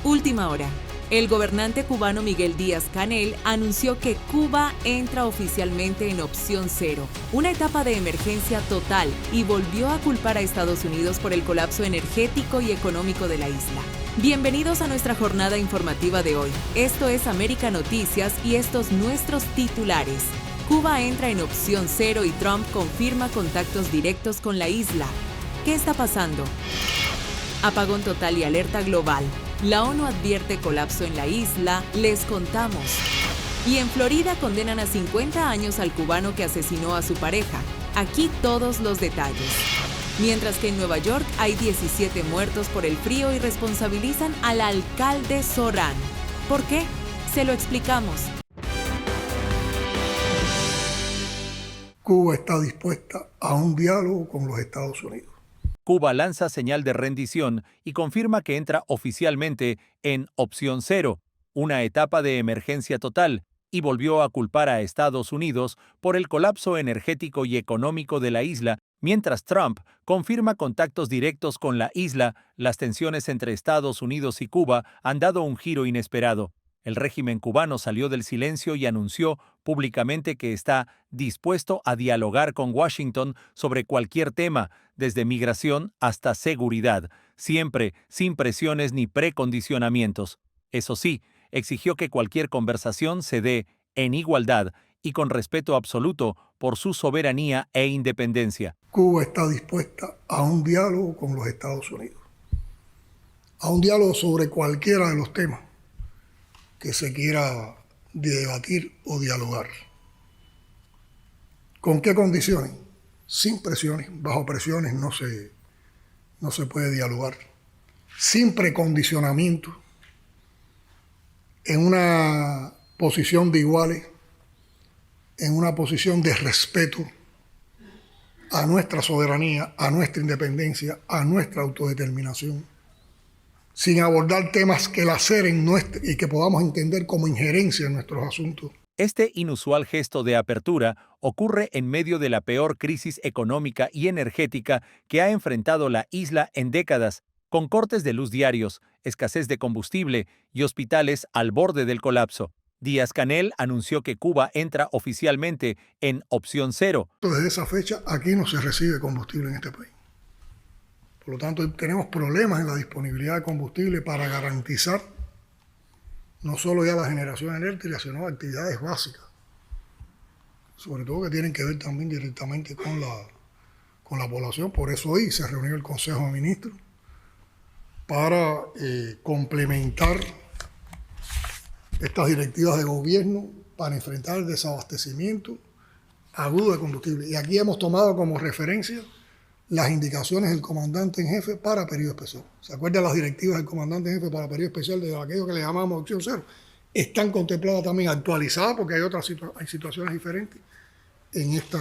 Última hora. El gobernante cubano Miguel Díaz-Canel anunció que Cuba entra oficialmente en opción cero, una etapa de emergencia total, y volvió a culpar a Estados Unidos por el colapso energético y económico de la isla. Bienvenidos a nuestra jornada informativa de hoy. Esto es América Noticias y estos nuestros titulares. Cuba entra en opción cero y Trump confirma contactos directos con la isla. ¿Qué está pasando? Apagón total y alerta global. La ONU advierte colapso en la isla, les contamos. Y en Florida condenan a 50 años al cubano que asesinó a su pareja. Aquí todos los detalles. Mientras que en Nueva York hay 17 muertos por el frío y responsabilizan al alcalde Zoran. ¿Por qué? Se lo explicamos. Cuba está dispuesta a un diálogo con los Estados Unidos. Cuba lanza señal de rendición y confirma que entra oficialmente en opción cero, una etapa de emergencia total, y volvió a culpar a Estados Unidos por el colapso energético y económico de la isla, mientras Trump confirma contactos directos con la isla. Las tensiones entre Estados Unidos y Cuba han dado un giro inesperado. El régimen cubano salió del silencio y anunció públicamente que está dispuesto a dialogar con Washington sobre cualquier tema, desde migración hasta seguridad, siempre sin presiones ni precondicionamientos. Eso sí, exigió que cualquier conversación se dé en igualdad y con respeto absoluto por su soberanía e independencia. Cuba está dispuesta a un diálogo con los Estados Unidos, a un diálogo sobre cualquiera de los temas que se quiera debatir o dialogar. ¿Con qué condiciones? Sin presiones. Bajo presiones no se puede dialogar. Sin precondicionamiento. En una posición de iguales, en una posición de respeto a nuestra soberanía, a nuestra independencia, a nuestra autodeterminación, sin abordar temas que laceren y que podamos entender como injerencia en nuestros asuntos. Este inusual gesto de apertura ocurre en medio de la peor crisis económica y energética que ha enfrentado la isla en décadas, con cortes de luz diarios, escasez de combustible y hospitales al borde del colapso. Díaz-Canel anunció que Cuba entra oficialmente en opción cero. Desde esa fecha, aquí no se recibe combustible en este país. Por lo tanto, tenemos problemas en la disponibilidad de combustible para garantizar no solo ya la generación eléctrica, sino actividades básicas, sobre todo que tienen que ver también directamente con la población. Por eso hoy se reunió el Consejo de Ministros para complementar estas directivas de gobierno para enfrentar el desabastecimiento agudo de combustible. Y aquí hemos tomado como referencia las indicaciones del comandante en jefe para periodo especial. ¿Se acuerdan las directivas del comandante en jefe para periodo especial de aquello que le llamamos opción cero? Están contempladas también, actualizadas, porque hay situaciones diferentes en esta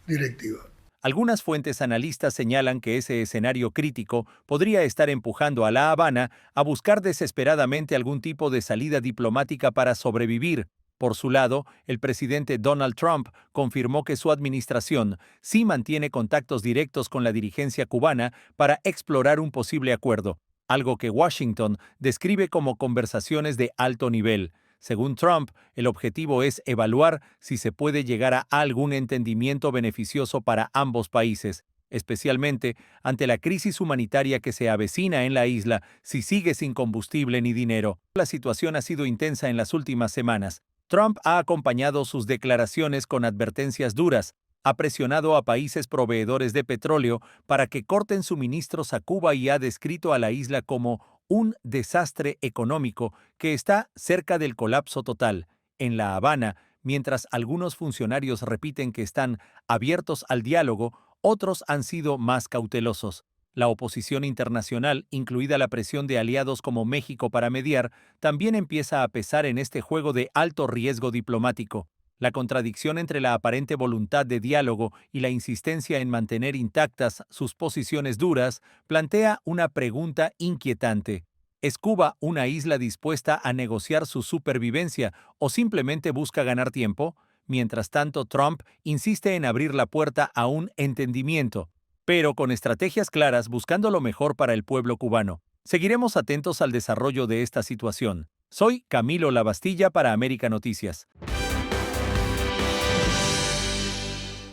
directiva. Algunas fuentes analistas señalan que ese escenario crítico podría estar empujando a La Habana a buscar desesperadamente algún tipo de salida diplomática para sobrevivir. Por su lado, el presidente Donald Trump confirmó que su administración sí mantiene contactos directos con la dirigencia cubana para explorar un posible acuerdo, algo que Washington describe como conversaciones de alto nivel. Según Trump, el objetivo es evaluar si se puede llegar a algún entendimiento beneficioso para ambos países, especialmente ante la crisis humanitaria que se avecina en la isla si sigue sin combustible ni dinero. La situación ha sido intensa en las últimas semanas. Trump ha acompañado sus declaraciones con advertencias duras, ha presionado a países proveedores de petróleo para que corten suministros a Cuba y ha descrito a la isla como un desastre económico que está cerca del colapso total. En La Habana, mientras algunos funcionarios repiten que están abiertos al diálogo, otros han sido más cautelosos. La oposición internacional, incluida la presión de aliados como México para mediar, también empieza a pesar en este juego de alto riesgo diplomático. La contradicción entre la aparente voluntad de diálogo y la insistencia en mantener intactas sus posiciones duras plantea una pregunta inquietante. ¿Es Cuba una isla dispuesta a negociar su supervivencia o simplemente busca ganar tiempo? Mientras tanto, Trump insiste en abrir la puerta a un entendimiento, pero con estrategias claras buscando lo mejor para el pueblo cubano. Seguiremos atentos al desarrollo de esta situación. Soy Camilo Lavastilla para América Noticias.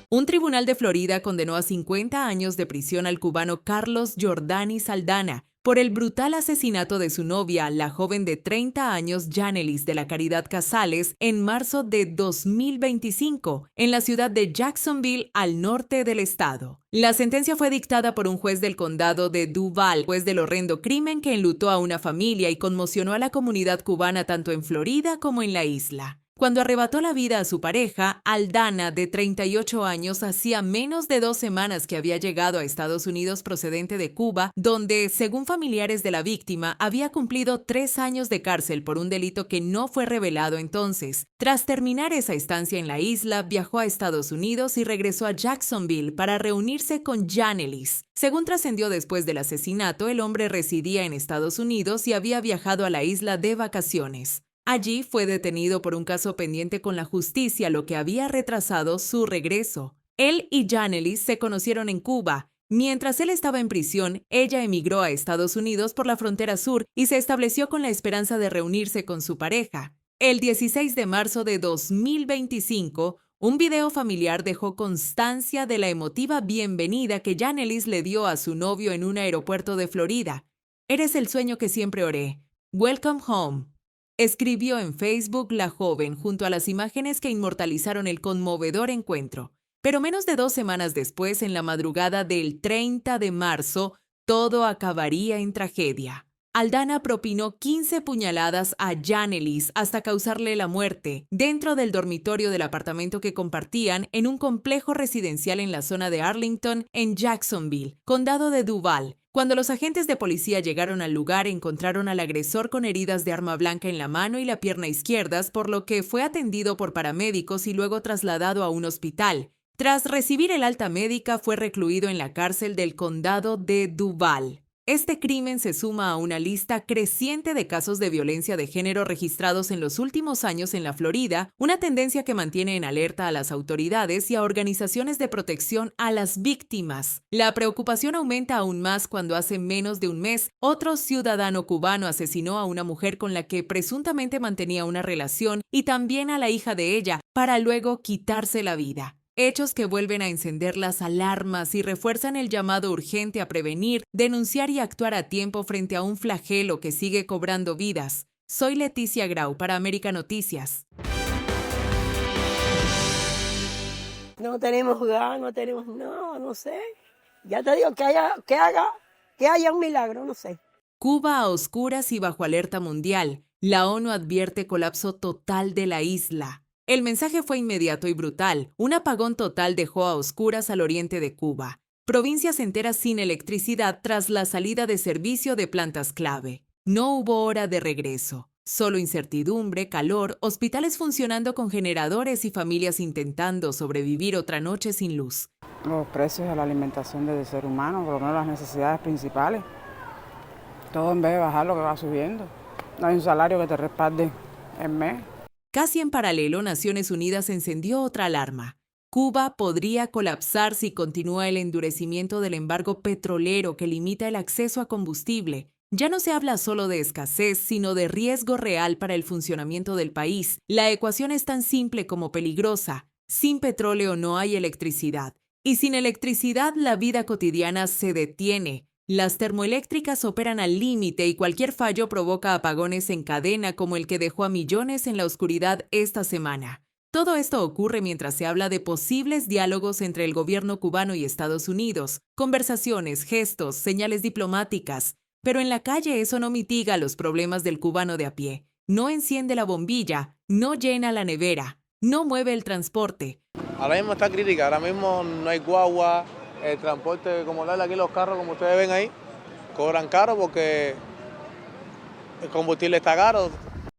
Un tribunal de Florida condenó a 50 años de prisión al cubano Carlos Jordani Saldana por el brutal asesinato de su novia, la joven de 30 años Yanelis de la Caridad Casales, en marzo de 2025, en la ciudad de Jacksonville, al norte del estado. La sentencia fue dictada por un juez del condado de Duval, después del horrendo crimen que enlutó a una familia y conmocionó a la comunidad cubana tanto en Florida como en la isla. Cuando arrebató la vida a su pareja, Aldana, de 38 años, hacía menos de 2 semanas que había llegado a Estados Unidos procedente de Cuba, donde, según familiares de la víctima, había cumplido 3 años de cárcel por un delito que no fue revelado entonces. Tras terminar esa estancia en la isla, viajó a Estados Unidos y regresó a Jacksonville para reunirse con Yanelis. Según trascendió después del asesinato, el hombre residía en Estados Unidos y había viajado a la isla de vacaciones. Allí fue detenido por un caso pendiente con la justicia, lo que había retrasado su regreso. Él y Yanelis se conocieron en Cuba. Mientras él estaba en prisión, ella emigró a Estados Unidos por la frontera sur y se estableció con la esperanza de reunirse con su pareja. El 16 de marzo de 2025, un video familiar dejó constancia de la emotiva bienvenida que Yanelis le dio a su novio en un aeropuerto de Florida. «Eres el sueño que siempre oré. Welcome home», escribió en Facebook la joven junto a las imágenes que inmortalizaron el conmovedor encuentro. Pero menos de 2 semanas después, en la madrugada del 30 de marzo, todo acabaría en tragedia. Aldana propinó 15 puñaladas a Yanelis hasta causarle la muerte dentro del dormitorio del apartamento que compartían en un complejo residencial en la zona de Arlington, en Jacksonville, condado de Duval. Cuando los agentes de policía llegaron al lugar, encontraron al agresor con heridas de arma blanca en la mano y la pierna izquierdas, por lo que fue atendido por paramédicos y luego trasladado a un hospital. Tras recibir el alta médica, fue recluido en la cárcel del condado de Duval. Este crimen se suma a una lista creciente de casos de violencia de género registrados en los últimos años en la Florida, una tendencia que mantiene en alerta a las autoridades y a organizaciones de protección a las víctimas. La preocupación aumenta aún más cuando hace menos de un mes, otro ciudadano cubano asesinó a una mujer con la que presuntamente mantenía una relación y también a la hija de ella, para luego quitarse la vida. Hechos que vuelven a encender las alarmas y refuerzan el llamado urgente a prevenir, denunciar y actuar a tiempo frente a un flagelo que sigue cobrando vidas. Soy Leticia Grau para América Noticias. No tenemos gas, no sé. Ya te digo que haya un milagro, no sé. Cuba a oscuras y bajo alerta mundial. La ONU advierte colapso total de la isla. El mensaje fue inmediato y brutal. Un apagón total dejó a oscuras al oriente de Cuba. Provincias enteras sin electricidad tras la salida de servicio de plantas clave. No hubo hora de regreso. Solo incertidumbre, calor, hospitales funcionando con generadores y familias intentando sobrevivir otra noche sin luz. Los precios de la alimentación del ser humano, por lo menos las necesidades principales. Todo en vez de bajar lo que va subiendo. No hay un salario que te respalde el mes. Casi en paralelo, Naciones Unidas encendió otra alarma. Cuba podría colapsar si continúa el endurecimiento del embargo petrolero que limita el acceso a combustible. Ya no se habla solo de escasez, sino de riesgo real para el funcionamiento del país. La ecuación es tan simple como peligrosa. Sin petróleo no hay electricidad. Y sin electricidad, la vida cotidiana se detiene. Las termoeléctricas operan al límite y cualquier fallo provoca apagones en cadena como el que dejó a millones en la oscuridad esta semana. Todo esto ocurre mientras se habla de posibles diálogos entre el gobierno cubano y Estados Unidos, conversaciones, gestos, señales diplomáticas. Pero en la calle eso no mitiga los problemas del cubano de a pie. No enciende la bombilla, no llena la nevera, no mueve el transporte. Ahora mismo está crítica, ahora mismo no hay guagua. El transporte como tal, aquí los carros, como ustedes ven ahí, cobran caro porque el combustible está caro.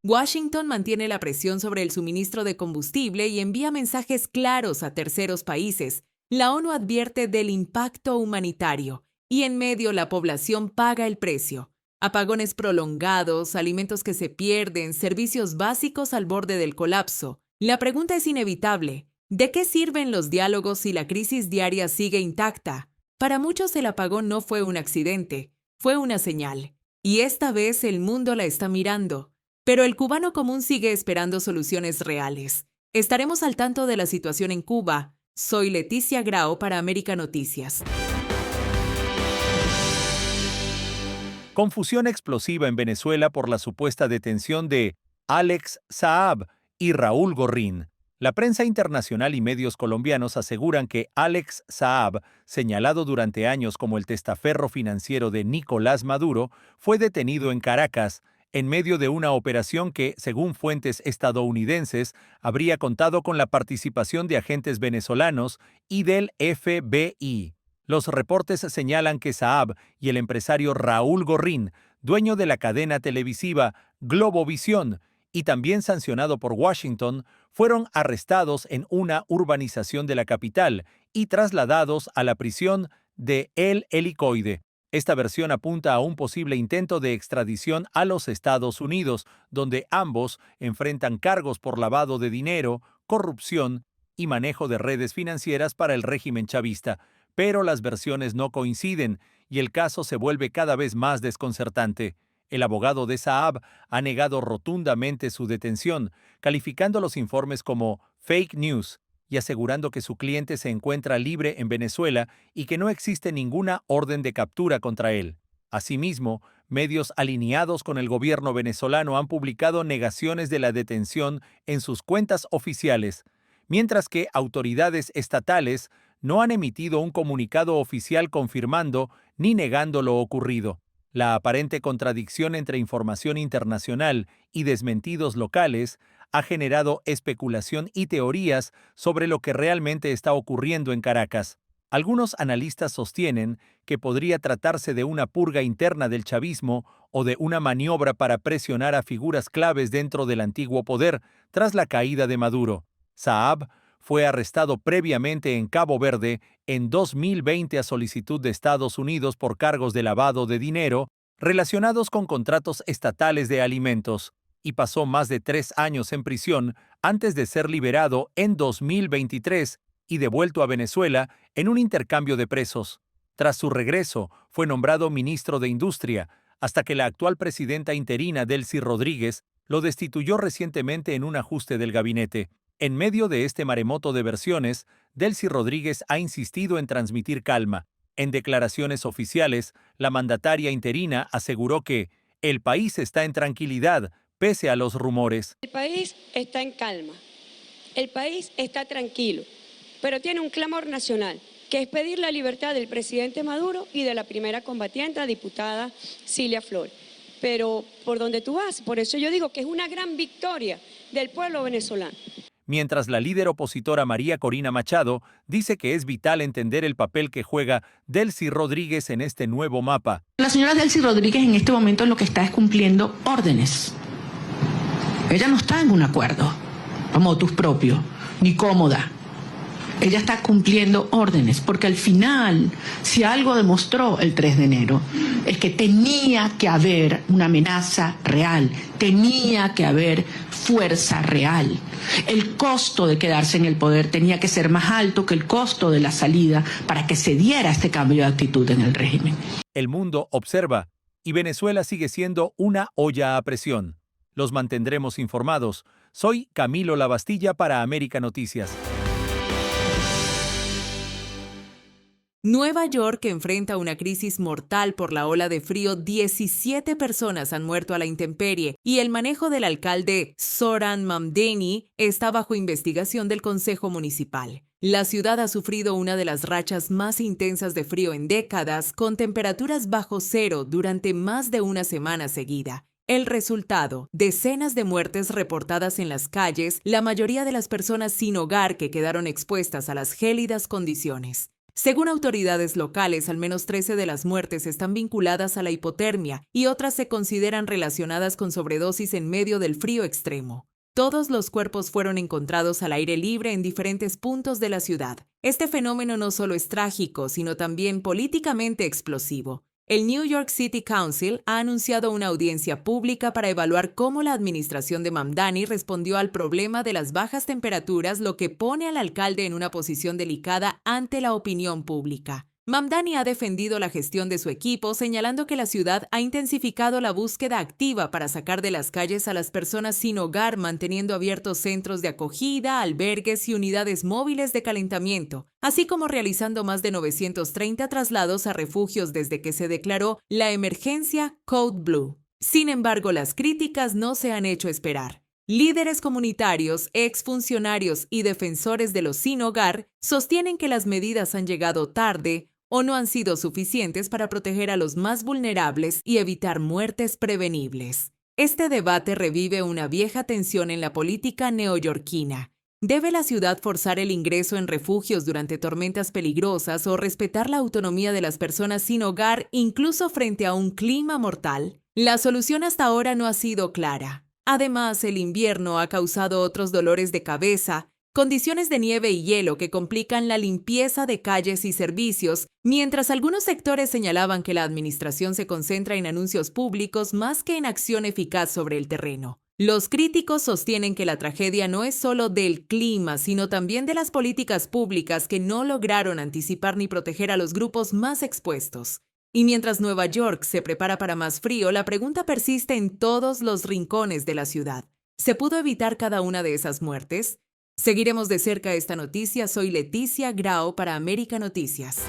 Washington mantiene la presión sobre el suministro de combustible y envía mensajes claros a terceros países. La ONU advierte del impacto humanitario y en medio la población paga el precio. Apagones prolongados, alimentos que se pierden, servicios básicos al borde del colapso. La pregunta es inevitable. ¿De qué sirven los diálogos si la crisis diaria sigue intacta? Para muchos el apagón no fue un accidente, fue una señal. Y esta vez el mundo la está mirando. Pero el cubano común sigue esperando soluciones reales. Estaremos al tanto de la situación en Cuba. Soy Leticia Grau para América Noticias. Confusión explosiva en Venezuela por la supuesta detención de Alex Saab y Raúl Gorrín. La prensa internacional y medios colombianos aseguran que Alex Saab, señalado durante años como el testaferro financiero de Nicolás Maduro, fue detenido en Caracas en medio de una operación que, según fuentes estadounidenses, habría contado con la participación de agentes venezolanos y del FBI. Los reportes señalan que Saab y el empresario Raúl Gorrín, dueño de la cadena televisiva Globovisión y también sancionado por Washington, fueron arrestados en una urbanización de la capital y trasladados a la prisión de El Helicoide. Esta versión apunta a un posible intento de extradición a los Estados Unidos, donde ambos enfrentan cargos por lavado de dinero, corrupción y manejo de redes financieras para el régimen chavista. Pero las versiones no coinciden y el caso se vuelve cada vez más desconcertante. El abogado de Saab ha negado rotundamente su detención, calificando los informes como fake news y asegurando que su cliente se encuentra libre en Venezuela y que no existe ninguna orden de captura contra él. Asimismo, medios alineados con el gobierno venezolano han publicado negaciones de la detención en sus cuentas oficiales, mientras que autoridades estatales no han emitido un comunicado oficial confirmando ni negando lo ocurrido. La aparente contradicción entre información internacional y desmentidos locales ha generado especulación y teorías sobre lo que realmente está ocurriendo en Caracas. Algunos analistas sostienen que podría tratarse de una purga interna del chavismo o de una maniobra para presionar a figuras claves dentro del antiguo poder tras la caída de Maduro. Saab fue arrestado previamente en Cabo Verde en 2020 a solicitud de Estados Unidos por cargos de lavado de dinero relacionados con contratos estatales de alimentos y pasó más de 3 años en prisión antes de ser liberado en 2023 y devuelto a Venezuela en un intercambio de presos. Tras su regreso, fue nombrado ministro de Industria, hasta que la actual presidenta interina Delcy Rodríguez lo destituyó recientemente en un ajuste del gabinete. En medio de este maremoto de versiones, Delcy Rodríguez ha insistido en transmitir calma. En declaraciones oficiales, la mandataria interina aseguró que el país está en tranquilidad, pese a los rumores. El país está en calma, el país está tranquilo, pero tiene un clamor nacional, que es pedir la libertad del presidente Maduro y de la primera combatiente, diputada Cilia Flores. Pero por donde tú vas, por eso yo digo que es una gran victoria del pueblo venezolano. Mientras la líder opositora María Corina Machado dice que es vital entender el papel que juega Delcy Rodríguez en este nuevo mapa. La señora Delcy Rodríguez en este momento lo que está es cumpliendo órdenes. Ella no está en un acuerdo, a motus propio, ni cómoda. Ella está cumpliendo órdenes, porque al final, si algo demostró el 3 de enero, es que tenía que haber una amenaza real, tenía que haber fuerza real. El costo de quedarse en el poder tenía que ser más alto que el costo de la salida para que se diera este cambio de actitud en el régimen. El mundo observa, y Venezuela sigue siendo una olla a presión. Los mantendremos informados. Soy Camilo Lavastilla para América Noticias. Nueva York enfrenta una crisis mortal por la ola de frío. 17 personas han muerto a la intemperie y el manejo del alcalde Zoran Mamdani está bajo investigación del Consejo Municipal. La ciudad ha sufrido una de las rachas más intensas de frío en décadas, con temperaturas bajo cero durante más de una semana seguida. El resultado, decenas de muertes reportadas en las calles, la mayoría de las personas sin hogar que quedaron expuestas a las gélidas condiciones. Según autoridades locales, al menos 13 de las muertes están vinculadas a la hipotermia y otras se consideran relacionadas con sobredosis en medio del frío extremo. Todos los cuerpos fueron encontrados al aire libre en diferentes puntos de la ciudad. Este fenómeno no solo es trágico, sino también políticamente explosivo. El New York City Council ha anunciado una audiencia pública para evaluar cómo la administración de Mamdani respondió al problema de las bajas temperaturas, lo que pone al alcalde en una posición delicada ante la opinión pública. Mamdani ha defendido la gestión de su equipo, señalando que la ciudad ha intensificado la búsqueda activa para sacar de las calles a las personas sin hogar, manteniendo abiertos centros de acogida, albergues y unidades móviles de calentamiento, así como realizando más de 930 traslados a refugios desde que se declaró la emergencia Code Blue. Sin embargo, las críticas no se han hecho esperar. Líderes comunitarios, exfuncionarios y defensores de los sin hogar sostienen que las medidas han llegado tarde o no han sido suficientes para proteger a los más vulnerables y evitar muertes prevenibles. Este debate revive una vieja tensión en la política neoyorquina. ¿Debe la ciudad forzar el ingreso en refugios durante tormentas peligrosas o respetar la autonomía de las personas sin hogar incluso frente a un clima mortal? La solución hasta ahora no ha sido clara. Además, el invierno ha causado otros dolores de cabeza, condiciones de nieve y hielo que complican la limpieza de calles y servicios, mientras algunos sectores señalaban que la administración se concentra en anuncios públicos más que en acción eficaz sobre el terreno. Los críticos sostienen que la tragedia no es solo del clima, sino también de las políticas públicas que no lograron anticipar ni proteger a los grupos más expuestos. Y mientras Nueva York se prepara para más frío, la pregunta persiste en todos los rincones de la ciudad. ¿Se pudo evitar cada una de esas muertes? Seguiremos de cerca esta noticia. Soy Leticia Grau para América Noticias.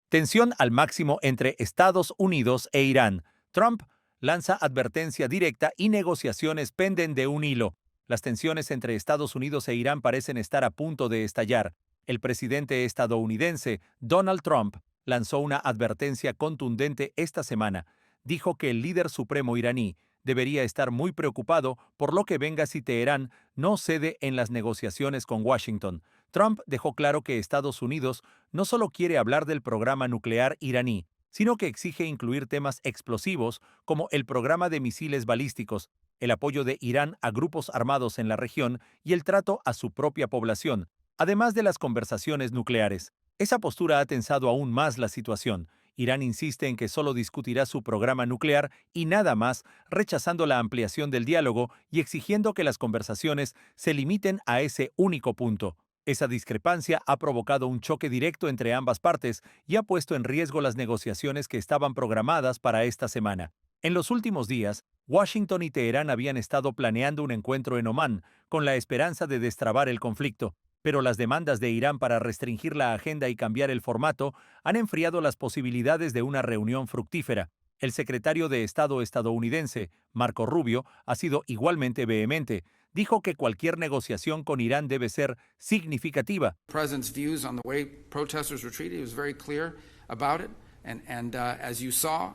Tensión al máximo entre Estados Unidos e Irán. Trump lanza advertencia directa y negociaciones penden de un hilo. Las tensiones entre Estados Unidos e Irán parecen estar a punto de estallar. El presidente estadounidense Donald Trump lanzó una advertencia contundente esta semana. Dijo que el líder supremo iraní debería estar muy preocupado por lo que venga si Teherán no cede en las negociaciones con Washington. Trump dejó claro que Estados Unidos no solo quiere hablar del programa nuclear iraní, sino que exige incluir temas explosivos como el programa de misiles balísticos, el apoyo de Irán a grupos armados en la región y el trato a su propia población, además de las conversaciones nucleares. Esa postura ha tensado aún más la situación. Irán insiste en que solo discutirá su programa nuclear y nada más, rechazando la ampliación del diálogo y exigiendo que las conversaciones se limiten a ese único punto. Esa discrepancia ha provocado un choque directo entre ambas partes y ha puesto en riesgo las negociaciones que estaban programadas para esta semana. En los últimos días, Washington y Teherán habían estado planeando un encuentro en Omán con la esperanza de destrabar el conflicto. Pero las demandas de Irán para restringir la agenda y cambiar el formato han enfriado las posibilidades de una reunión fructífera. El secretario de Estado estadounidense, Marco Rubio, ha sido igualmente vehemente. Dijo que cualquier negociación con Irán debe ser significativa. President's views on the way protesters were treated, he was very clear about it, and as you saw,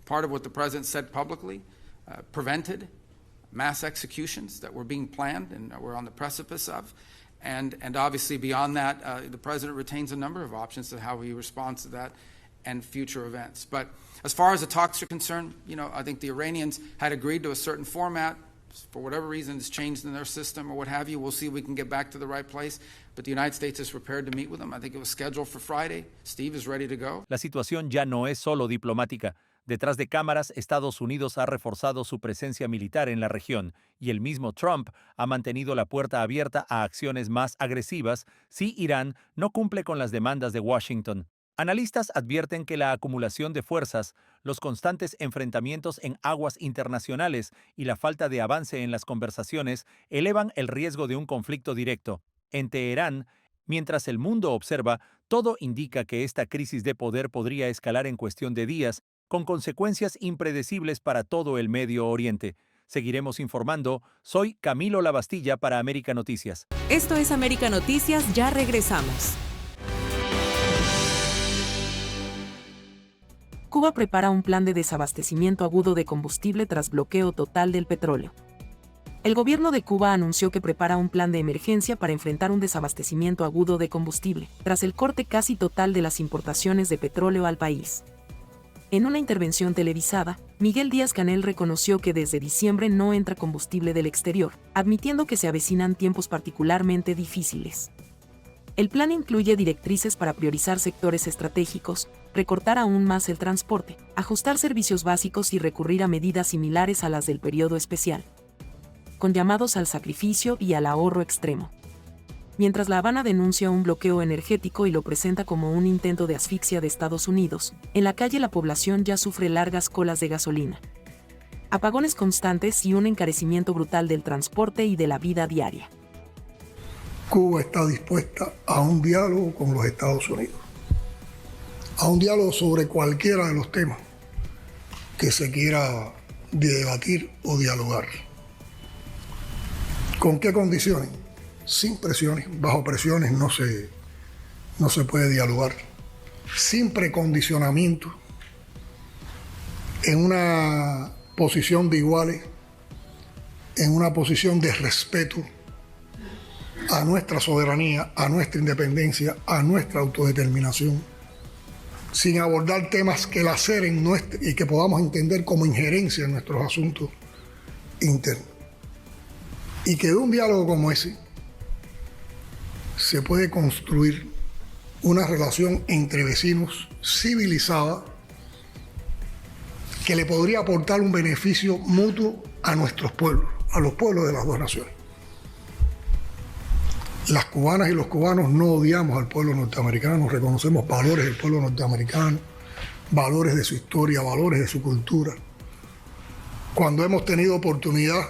part of what the president said publicly prevented mass executions that were being planned and we're on the precipice of. And obviously beyond that, the president retains a number of options to how he responds to that and future events. But as far as the talks are concerned, I think the Iranians had agreed to a certain format. For whatever reason, it's changed in their system or what have you. We'll see if we can get back to the right place. But the United States is prepared to meet with them. I think it was scheduled for Friday. Steve is ready to go. La situación ya no es solo diplomática. Detrás de cámaras, Estados Unidos ha reforzado su presencia militar en la región y el mismo Trump ha mantenido la puerta abierta a acciones más agresivas si Irán no cumple con las demandas de Washington. Analistas advierten que la acumulación de fuerzas, los constantes enfrentamientos en aguas internacionales y la falta de avance en las conversaciones elevan el riesgo de un conflicto directo. En Teherán, mientras el mundo observa, todo indica que esta crisis de poder podría escalar en cuestión de días, con consecuencias impredecibles para todo el Medio Oriente. Seguiremos informando. Soy Camilo Lavastilla para América Noticias. Esto es América Noticias, ya regresamos. Cuba prepara un plan de desabastecimiento agudo de combustible tras bloqueo total del petróleo. El gobierno de Cuba anunció que prepara un plan de emergencia para enfrentar un desabastecimiento agudo de combustible, tras el corte casi total de las importaciones de petróleo al país. En una intervención televisada, Miguel Díaz-Canel reconoció que desde diciembre no entra combustible del exterior, admitiendo que se avecinan tiempos particularmente difíciles. El plan incluye directrices para priorizar sectores estratégicos, recortar aún más el transporte, ajustar servicios básicos y recurrir a medidas similares a las del periodo especial, con llamados al sacrificio y al ahorro extremo. Mientras La Habana denuncia un bloqueo energético y lo presenta como un intento de asfixia de Estados Unidos, en la calle la población ya sufre largas colas de gasolina, apagones constantes y un encarecimiento brutal del transporte y de la vida diaria. Cuba está dispuesta a un diálogo con los Estados Unidos, a un diálogo sobre cualquiera de los temas que se quiera debatir o dialogar. ¿Con qué condiciones? Sin presiones, bajo presiones no se puede dialogar, sin precondicionamiento, en una posición de iguales, en una posición de respeto a nuestra soberanía, a nuestra independencia, a nuestra autodeterminación, sin abordar temas que laceren y que podamos entender como injerencia en nuestros asuntos internos. Y que de un diálogo como ese se puede construir una relación entre vecinos civilizada que le podría aportar un beneficio mutuo a nuestros pueblos, a los pueblos de las dos naciones. Las cubanas y los cubanos no odiamos al pueblo norteamericano, reconocemos valores del pueblo norteamericano, valores de su historia, valores de su cultura. Cuando hemos tenido oportunidad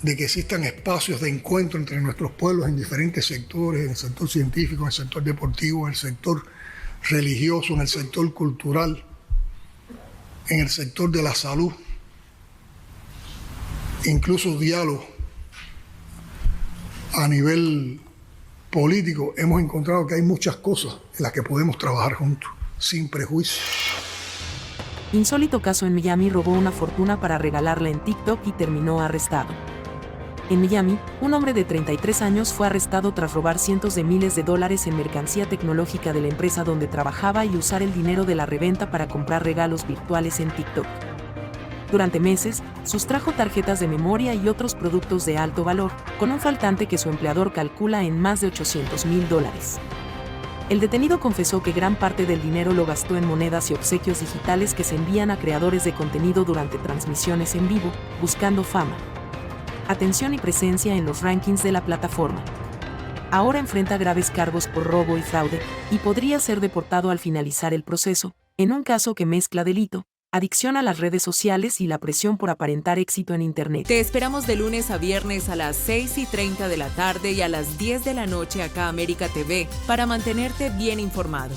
de que existan espacios de encuentro entre nuestros pueblos en diferentes sectores, en el sector científico, en el sector deportivo, en el sector religioso, en el sector cultural, en el sector de la salud, incluso diálogo a nivel político, hemos encontrado que hay muchas cosas en las que podemos trabajar juntos, sin prejuicio. Insólito caso en Miami: robó una fortuna para regalarla en TikTok y terminó arrestado. En Miami, un hombre de 33 años fue arrestado tras robar cientos de miles de dólares en mercancía tecnológica de la empresa donde trabajaba y usar el dinero de la reventa para comprar regalos virtuales en TikTok. Durante meses, sustrajo tarjetas de memoria y otros productos de alto valor, con un faltante que su empleador calcula en más de $800,000. El detenido confesó que gran parte del dinero lo gastó en monedas y obsequios digitales que se envían a creadores de contenido durante transmisiones en vivo, buscando fama, atención y presencia en los rankings de la plataforma. Ahora enfrenta graves cargos por robo y fraude, y podría ser deportado al finalizar el proceso, en un caso que mezcla delito, adicción a las redes sociales y la presión por aparentar éxito en Internet. Te esperamos de lunes a viernes a las 6:30 de la tarde y a las 10 de la noche acá América TV para mantenerte bien informado.